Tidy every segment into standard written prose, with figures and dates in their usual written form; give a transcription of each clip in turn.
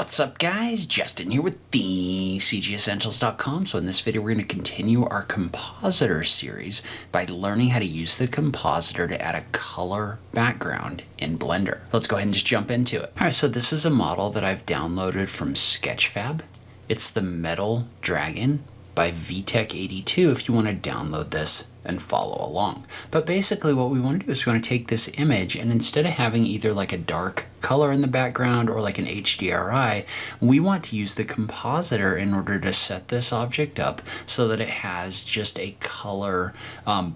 What's up guys, Justin here with the CGEssentials.com. So in this video we're going to continue our Compositor series by learning how to use the Compositor to add a color background in Blender. Let's go ahead and just jump into it. Alright, so this is a model that I've downloaded from Sketchfab. It's the Metal Dragon by VTech82 if you want to download this and follow along. But basically what we want to do is we want to take this image, and instead of having either like a dark color in the background or like an HDRI, we want to use the Compositor in order to set this object up so that it has just a color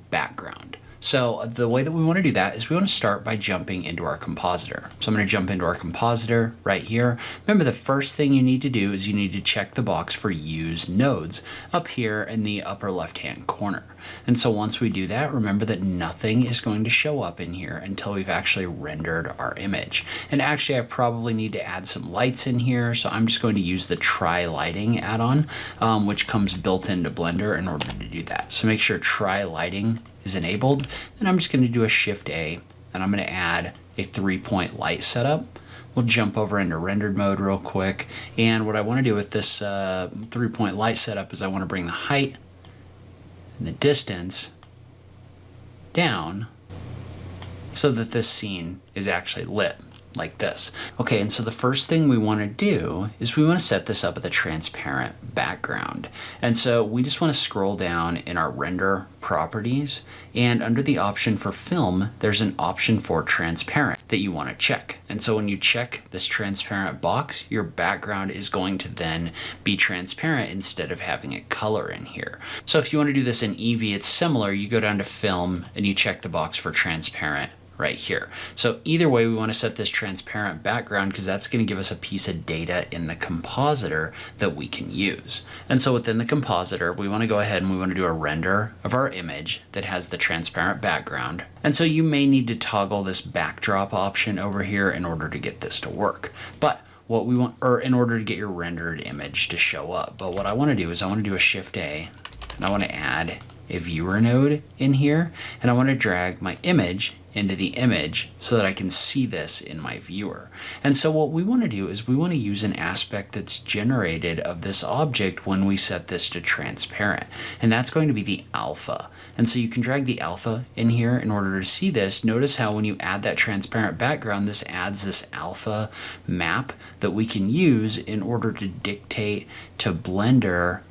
background. So the way that we want to do that is we want to start by jumping into our Compositor. So I'm going to jump into our Compositor right here. Remember, the first thing you need to do is you need to check the box for Use Nodes up here in the upper left-hand corner. And so once we do that, remember that nothing is going to show up in here until we've actually rendered our image. And actually, I probably need to add some lights in here, so I'm just going to use the Try Lighting add-on, which comes built into Blender in order to do that. So make sure Try Lighting is enabled. Then I'm just going to do a Shift A, and I'm going to add a 3-point light setup. We'll jump over into rendered mode real quick, and what I want to do with this 3-point light setup is I want to bring the height and the distance down so that this scene is actually lit like this. Okay, and so the first thing we want to do is we want to set this up with a transparent background. And so we just want to scroll down in our render properties, and under the option for film, there's an option for transparent that you want to check. And so when you check this transparent box, your background is going to then be transparent instead of having a color in here. So if you want to do this in Eevee, it's similar. You go down to film and you check the box for transparent right here. So either way, we want to set this transparent background because that's going to give us a piece of data in the Compositor that we can use. And so within the Compositor, we want to go ahead and we want to do a render of our image that has the transparent background. And so you may need to toggle this backdrop option over here in order to get this to work. But what we want, or in order to get your rendered image to show up. But what I want to do is I want to do a Shift A, and I want to add a viewer node in here, and I want to drag my image into the image so that I can see this in my viewer. And so what we want to do is we want to use an aspect that's generated of this object when we set this to transparent, and that's going to be the alpha. And so you can drag the alpha in here in order to see this. Notice how when you add that transparent background, this adds this alpha map that we can use in order to dictate to Blender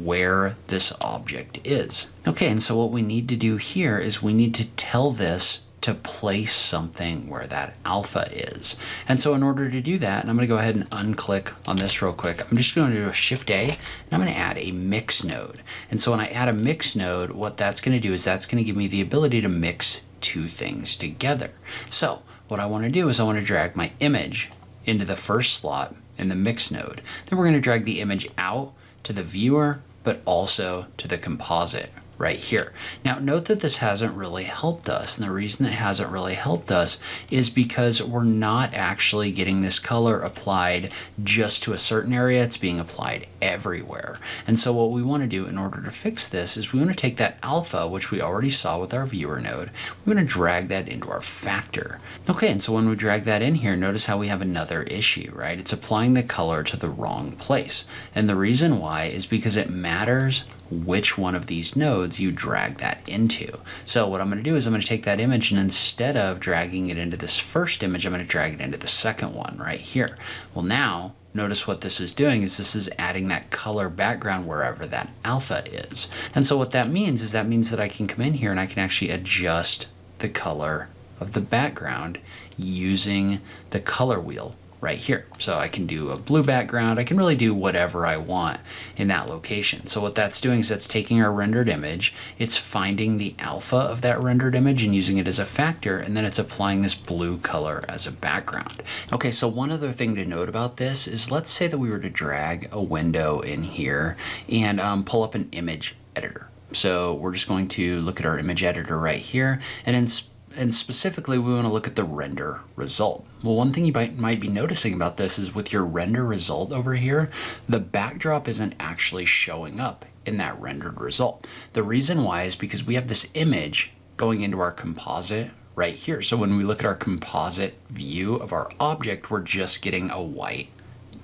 where this object is. Okay, and so what we need to do here is we need to tell this to place something where that alpha is. And so in order to do that, and I'm going to go ahead and unclick on this real quick, I'm just going to do a Shift A, and I'm going to add a mix node. And so when I add a mix node, what that's going to do is that's going to give me the ability to mix two things together. So what I want to do is I want to drag my image into the first slot in the mix node. Then we're going to drag the image out to the viewer, but also to the composite right here. Now note that this hasn't really helped us, and the reason it hasn't really helped us is because we're not actually getting this color applied just to a certain area, it's being applied everywhere. And so what we want to do in order to fix this is we want to take that alpha, which we already saw with our viewer node, we want to drag that into our factor. Okay, and so when we drag that in here, notice how we have another issue, right? It's applying the color to the wrong place. And the reason why is because it matters which one of these nodes you drag that into. So what I'm going to do is I'm going to take that image, and instead of dragging it into this first image, I'm going to drag it into the second one right here. Well, now notice what this is doing is this is adding that color background wherever that alpha is. And so what that means is that means that I can come in here and I can actually adjust the color of the background using the color wheel right here. So I can do a blue background, I can really do whatever I want in that location. So what that's doing is that's taking our rendered image, it's finding the alpha of that rendered image and using it as a factor, and then it's applying this blue color as a background. Okay, so one other thing to note about this is let's say that we were to drag a window in here and pull up an image editor. So we're just going to look at our image editor right here, and specifically we want to look at the render result. Well, one thing you might be noticing about this is with your render result over here, the backdrop isn't actually showing up in that rendered result. The reason why is because we have this image going into our composite right here. So when we look at our composite view of our object, we're just getting a white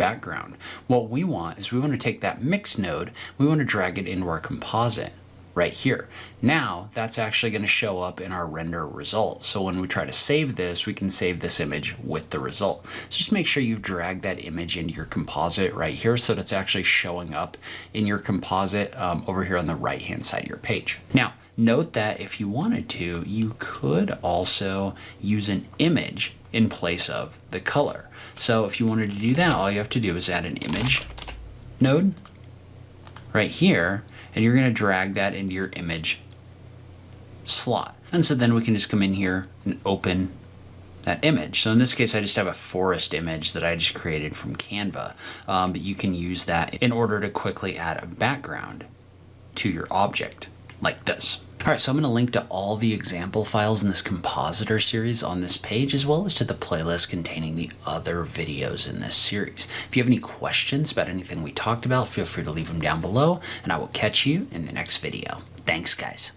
background. What we want is we want to take that mix node, we want to drag it into our composite right here. Now that's actually going to show up in our render result. So when we try to save this, we can save this image with the result. So just make sure you drag that image into your composite right here so that it's actually showing up in your composite over here on the right hand side of your page. Now note that if you wanted to, you could also use an image in place of the color. So if you wanted to do that, all you have to do is add an image node right here, and you're going to drag that into your image slot. And so then we can just come in here and open that image. So in this case, I just have a forest image that I just created from Canva, but you can use that in order to quickly add a background to your object like this. All right, so I'm going to link to all the example files in this Compositor series on this page, as well as to the playlist containing the other videos in this series. If you have any questions about anything we talked about, feel free to leave them down below, and I will catch you in the next video. Thanks, guys.